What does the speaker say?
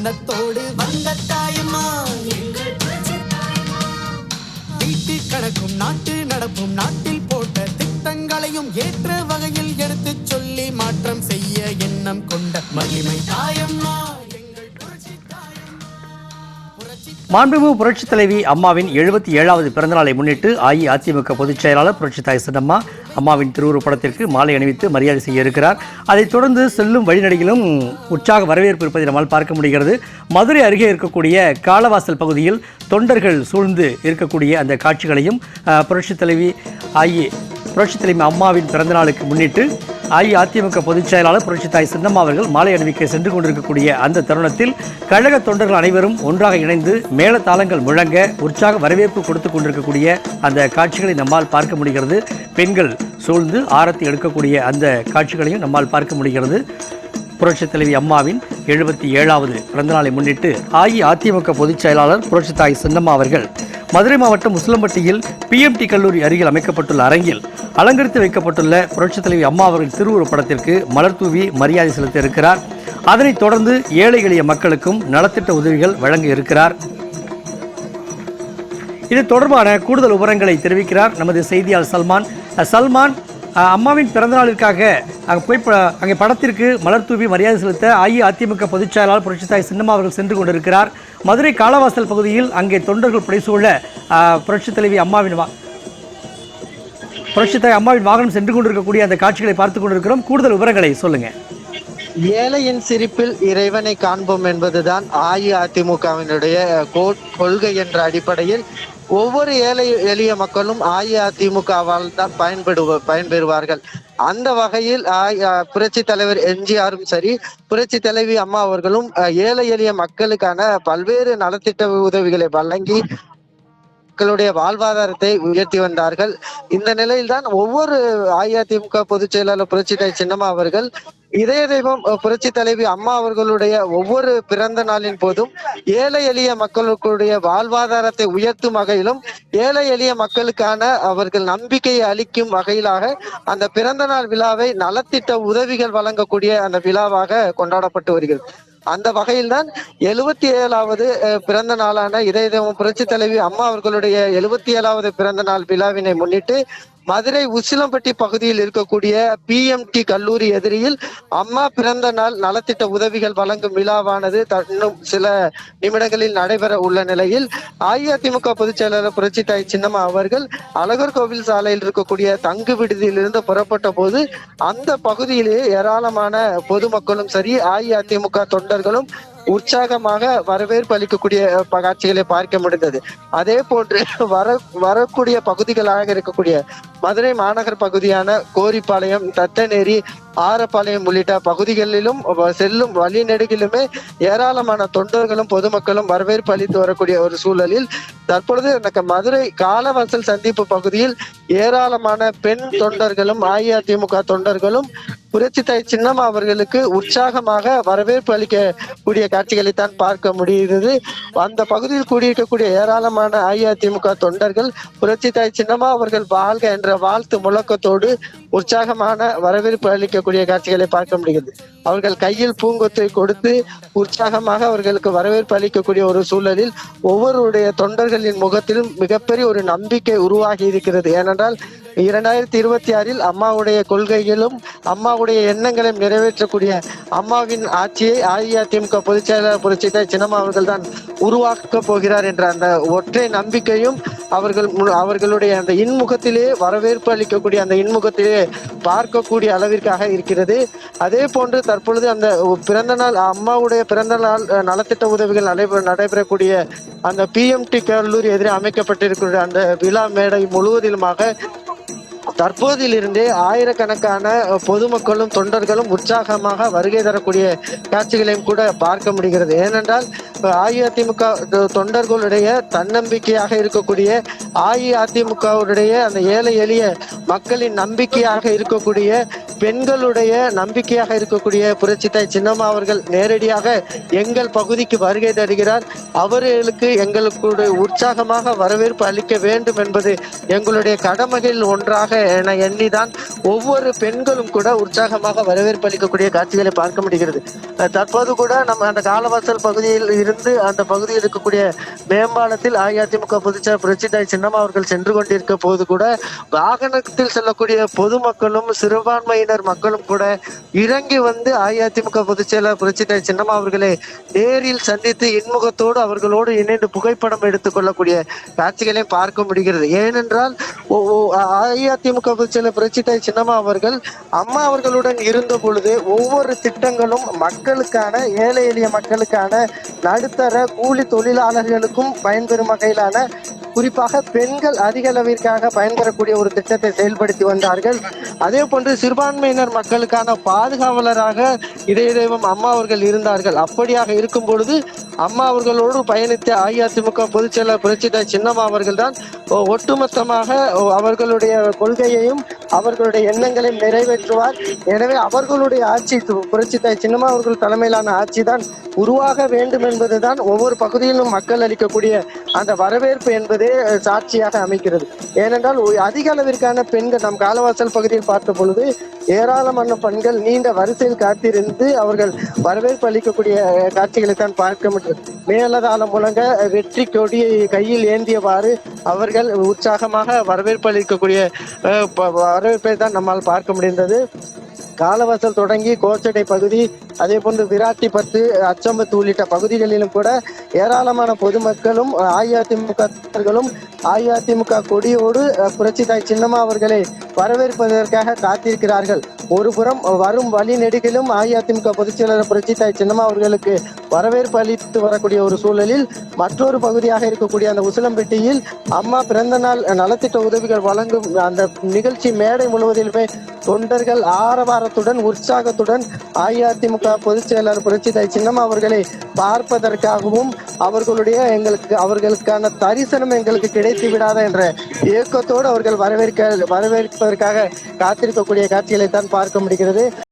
எண்ணத்தோடு வந்த தாயம்மா வீட்டு கணக்கும் நாட்டு நடப்பும் நாட்டில் போட்ட திட்டங்களையும் ஏற்ற வகையில் எடுத்து சொல்லி மாற்றம் செய்ய எண்ணம் கொண்ட மகிமை தாயம்மா. மாண்புமிகு புரட்சித் தலைவி அம்மாவின் 77வது பிறந்தநாளை முன்னிட்டு அஇஅதிமுக பொதுச் செயலாளர் புரட்சித்தாய் சின்னம்மா அம்மாவின் திருவுருப்படத்திற்கு மாலை அணிவித்து மரியாதை செய்ய இருக்கிறார். அதைத் தொடர்ந்து செல்லும் வழிநடையிலும் உற்சாக வரவேற்பு இருப்பதை நம்மால் பார்க்க முடிகிறது. மதுரை அருகே இருக்கக்கூடிய காலவாசல் பகுதியில் தொண்டர்கள் சூழ்ந்து இருக்கக்கூடிய அந்த காட்சிகளையும் புரட்சித் தலைவி அம்மாவின் பிறந்தநாளுக்கு முன்னிட்டு அஇஅதிமுக பொதுச் செயலாளர் புரட்சித்தாய் சின்னம்மா அவர்கள் மாலை அணிவிக்க சென்று கொண்டிருக்கக்கூடிய அந்த தருணத்தில் கழக தொண்டர்கள் அனைவரும் ஒன்றாக இணைந்து மேளதாளங்கள் முழங்க உற்சாக வரவேற்பு கொடுத்து கொண்டிருக்கக்கூடிய அந்த காட்சிகளை நம்மால் பார்க்க முடிகிறது. பெண்கள் சூழ்ந்து ஆரத்தி எடுக்கக்கூடிய அந்த காட்சிகளையும் நம்மால் பார்க்க முடிகிறது. புரட்சித் தலைவி அம்மாவின் 77வது பிறந்தநாளை முன்னிட்டு அஇஅதிமுக பொதுச் செயலாளர் புரட்சித்தாய் சின்னம்மா அவர்கள் மதுரை மாவட்டம் உசிலம்பட்டியில் பிஎம்டி கல்லூரி அருகில் அமைக்கப்பட்டுள்ள அரங்கில் அலங்கரித்து வைக்கப்பட்டுள்ள புரட்சித் தலைவி அம்மா அவர்களின் திருவுருப்படத்திற்கு மலர் தூவி மரியாதை செலுத்த இருக்கிறார். அதனைத் தொடர்ந்து ஏழை எளிய மக்களுக்கும் நலத்திட்ட உதவிகள் வழங்க இருக்கிறார். இது தொடர்பான கூடுதல் விவரங்களை தெரிவிக்கிறார் நமது செய்தியாளர் சல்மான். அம்மாவின் பிறந்தநாளிற்காக அங்கே படத்திற்கு மலர் தூவி மரியாதை செலுத்த அஇஅதிமுக பொதுச் செயலாளர் புரட்சித்தாய் சின்னம்மா அவர்கள் சென்று கொண்டிருக்கிறார். மதுரை காலவாசல் பகுதியில் அங்கே தொண்டர்கள் புடைசூழ புரட்சித் தலைவி அம்மாவின் வாகனம் சென்று கொண்டிருக்கக்கூடிய அந்த காட்சிகளை பார்த்துக் கொண்டிருக்கிறோம். கூடுதல் விவரங்களை சொல்லுங்க. ஏழையின் சிரிப்பில் இறைவனை காண்போம் என்பதுதான் அஇஅதிமுகவினுடைய கொள்கை என்ற அடிப்படையில் ஒவ்வொரு ஏழை எளிய மக்களும் அஇஅதிமுகவால் தான் பயன்பெறுவார்கள். அந்த வகையில் புரட்சி தலைவர் எம்ஜிஆரும் சரி, புரட்சி தலைவி அம்மா அவர்களும் ஏழை எளிய மக்களுக்கான பல்வேறு நலத்திட்ட உதவிகளை வழங்கி மக்களுடைய வாழ்வாதாரத்தை உயர்த்தி வந்தார்கள். இந்த நிலையில்தான் ஒவ்வொரு அஇஅதிமுக பொதுச் செயலாளர் புரட்சித்தாய் சின்னம்மா அவர்கள் இதய தெய்வம் புரட்சி தலைவி அம்மா அவர்களுடைய ஒவ்வொரு பிறந்த நாளின் போதும் ஏழை எளிய மக்களுடைய வாழ்வாதாரத்தை உயர்த்தும் வகையிலும் ஏழை எளிய மக்களுக்கான அவர்கள் நம்பிக்கையை அளிக்கும் வகையிலாக அந்த பிறந்த நாள் விழாவை நலத்திட்ட உதவிகள் வழங்கக்கூடிய அந்த விழாவாக கொண்டாடப்பட்டு வருகிறது. அந்த வகையில்தான் 77வது பிறந்த நாளான இதய தெய்வம் புரட்சி தலைவி அம்மா அவர்களுடைய 77வது பிறந்த நாள் விழாவினை முன்னிட்டு மதுரை உசிலம்பட்டி பகுதியில் இருக்கக்கூடிய பிஎம்டி கல்லூரி எதிரில் அம்மா பிறந்த நாள் நலத்திட்ட உதவிகள் வழங்கும் விழாவானது இன்னும் சில நிமிடங்களில் நடைபெற உள்ள நிலையில் அஇஅதிமுக பொதுச் செயலாளர் புரட்சித்தாய் சின்னம்மா அவர்கள் அழகர் கோவில் சாலையில் இருக்கக்கூடிய தங்கு விடுதியிலிருந்து புறப்பட்ட போது அந்த பகுதியிலேயே ஏராளமான பொதுமக்களும் சரி, அஇஅதிமுக தொண்டர்களும் உற்சாகமாக வரவேற்பு அளிக்கக்கூடிய காட்சிகளை பார்க்க முடிந்தது. அதே போன்று வரக்கூடிய பகுதிகளாக இருக்கக்கூடிய மதுரை மாநகர் பகுதியான கோரிப்பாளையம், தத்தநேரி, ஆரப்பாளையம் உள்ளிட்ட பகுதிகளிலும் செல்லும் வழி நெடுகிலுமே ஏராளமான தொண்டர்களும் பொதுமக்களும் வரவேற்பு அளித்து வரக்கூடிய ஒரு சூழலில் தற்பொழுது மதுரை காலவாசல் சந்திப்பு பகுதியில் ஏராளமான பெண் தொண்டர்களும் அஇஅதிமுக தொண்டர்களும் புரட்சித்தாய் சின்னம்மா அவர்களுக்கு உற்சாகமாக வரவேற்பு அளிக்கக்கூடிய காட்சிகளைத்தான் பார்க்க முடிகிறது. அந்த பகுதியில் கூடியிருக்கக்கூடிய ஏராளமான அஇஅதிமுக தொண்டர்கள் புரட்சித்தாய் சின்னம்மா அவர்கள் வாழ்க என்ற வாழ்த்து முழக்கத்தோடு உற்சாகமான வரவேற்பு அளிக்கக்கூடிய காட்சிகளை பார்க்க முடிகிறது. அவர்கள் கையில் பூங்கொத்தை கொடுத்து உற்சாகமாக அவர்களுக்கு வரவேற்பு அளிக்கக்கூடிய ஒரு சூழலில் ஒவ்வொருடைய தொண்டர்களின் முகத்திலும் மிகப்பெரிய ஒரு நம்பிக்கை உருவாகி இருக்கிறது. ஏனென்றால் 2026 அம்மாவுடைய கொள்கைகளும் அம்மாவுடைய எண்ணங்களையும் நிறைவேற்றக்கூடிய அம்மாவின் ஆட்சியை அஇஅதிமுக பொதுச் செயலாளர் புரட்சித்தாய் சின்னம்மா அவர்கள் தான் உருவாக்க போகிறார் என்ற அந்த ஒற்றை நம்பிக்கையும் அவர்களுடைய அந்த இன்முகத்திலே வரவேற்பு அளிக்கக்கூடிய அந்த இன்முகத்திலே பார்க்கக்கூடிய அளவிற்காக இருக்கிறது. அதே போன்று தற்பொழுது அந்த பிறந்த நாள் அம்மாவுடைய பிறந்த நாள் நலத்திட்ட உதவிகள் நடைபெறக்கூடிய அந்த பிஎம்டி கல்லூரி எதிரே அமைக்கப்பட்டிருக்கிற அந்த விழா மேடை முழுவதிலுமாக தற்போதிலிருந்தே ஆயிரக்கணக்கான பொதுமக்களும் தொண்டர்களும் உற்சாகமாக வருகை தரக்கூடிய காட்சிகளையும் கூட பார்க்க முடிகிறது. ஏனென்றால் அஇஅதிமுக தொண்டர்களுடைய தன்னம்பிக்கையாக இருக்கக்கூடிய அஇஅதிமுகவுடைய அந்த ஏழை எளிய மக்களின் நம்பிக்கையாக இருக்கக்கூடிய பெண்களுடைய நம்பிக்கையாக இருக்கக்கூடிய புரட்சித்தாய் சின்னம்மா அவர்கள் நேரடியாக எங்கள் பகுதிக்கு வருகை தருகிறார். அவர்களுக்கு எங்களுக்கு உற்சாகமாக வரவேற்பு அளிக்க வேண்டும் என்பது எங்களுடைய கடமைகளில் ஒன்றாக என எண்ணிதான் ஒவ்வொரு பெண்களும் கூட உற்சாகமாக வரவேற்பு அளிக்கக்கூடிய காட்சிகளை பார்க்க முடிகிறது. தற்போது கூட நம்ம அந்த காலவாசல் பகுதியில் இருந்து அந்த பகுதியில் இருக்கக்கூடிய மேம்பாலத்தில் அஇஅதிமுக பொதுச்செயலாளர் புரட்சித்தாய் சின்னம்மா அவர்கள் சென்று கொண்டிருக்க போது கூட வாகனத்தில் செல்லக்கூடிய பொதுமக்களும் சிறுபான்மையினர் மக்களும் கூட இறங்கி வந்து அஇஅதிமுக பொதுச்செயலாளர் புரட்சித்தாய் சின்னம்மா அவர்களை நேரில் சந்தித்து இன்முகத்தோடு அவர்களோடு இணைந்து புகைப்படம் எடுத்துக் கொள்ளக்கூடிய காட்சிகளையும் பார்க்க முடிகிறது. ஏனென்றால் அஇஅதிமுக பொதுச்செயலாளர் புரட்சித்தாய் சின்னம்மா அவர்கள் அம்மா அவர்களுடன் இருந்த பொழுது ஒவ்வொரு திட்டங்களும் மக்களுக்கான, ஏழை எளிய மக்களுக்கான, நடுத்தர கூலி தொழிலாளர்களுக்கும் பயன்பெறும் வகையிலான, குறிப்பாக பெண்கள் அதிக அளவிற்காக பயன்பெறக்கூடிய ஒரு திட்டத்தை செயல்படுத்தி வந்தார்கள். அதே போன்று சிறுபான்மையினர் மக்களுக்கான பாதுகாவலராக இதய தெய்வம் அம்மா அவர்கள் இருந்தார்கள். அப்படியாக இருக்கும் பொழுது அம்மா அவர்களோடு பயணித்த அஇஅதிமுக பொதுச் செயலாளர் புரட்சித்தாய் சின்னம்மா அவர்கள் தான் ஒட்டுமொத்தமாக அவர்களுடைய கொள்கையையும் அவர்களுடைய எண்ணங்களையும் நிறைவேற்றுவார். எனவே அவர்களுடைய ஆட்சி, புரட்சித்தாய் சின்னம்மா அவர்கள் தலைமையிலான ஆட்சி தான் உருவாக வேண்டும் என்பதுதான் ஒவ்வொரு பகுதியிலும் மக்கள் அளிக்கக்கூடிய அந்த வரவேற்பு என்பதே சாட்சியாக அமைக்கிறது. ஏனென்றால் அதிக அளவிற்கான பெண்கள் நம் காலவாசல் பகுதியில் பார்த்த பொழுது ஏராளமான பெண்கள் நீண்ட வரிசையில் காத்திருந்து அவர்கள் வரவேற்பு அளிக்கக்கூடிய காட்சிகளை தான் பார்க்க முடியும். மேலதாளம் முழங்க வெற்றி கொடியை கையில் ஏந்தியவாறு அவர்கள் உற்சாகமாக வரவேற்பு அளிக்கக்கூடிய வரவேற்பை தான் நம்மால் பார்க்க முடிந்தது. காலவாசல் தொடங்கி கோச்சடை பகுதி, அதே போன்று விராட்டிப்பத்து, அச்சம்பத்து உள்ளிட்ட பகுதிகளிலும் கூட ஏராளமான பொதுமக்களும் அஇஅதிமுக அஇஅதிமுக கொடியோடு புரட்சித்தாய் சின்னம்மா அவர்களை வரவேற்பதற்காக காத்திருக்கிறார்கள். ஒருபுறம் வரும் வழி நெடுகிலும் அஇஅதிமுக பொதுச் செயலாளர் புரட்சித்தாய் சின்னம்மா அவர்களுக்கு வரவேற்பு அளித்து வரக்கூடிய ஒரு சூழலில் மற்றொரு பகுதியாக இருக்கக்கூடிய அந்த உசிலம்பட்டியில் அம்மா பிறந்த நாள் நலத்திட்ட உதவிகள் வழங்கும் அந்த நிகழ்ச்சி மேடை முழுவதிலுமே தொண்டர்கள் ஆரவாரத்துடன் உற்சாகத்துடன் அஇஅதிமுக பொதுச் செயலாளர் புரட்சித்தாய் சின்னம்மா அவர்களை பார்ப்பதற்காகவும் அவர்களுக்கான தரிசனம் எங்களுக்கு கிடைத்து விடாத என்ற ஏக்கத்தோடு அவர்கள் வரவேற்பதற்காக காத்திருக்கக்கூடிய காட்சிகளை தான் பார்க்க முடிகிறது.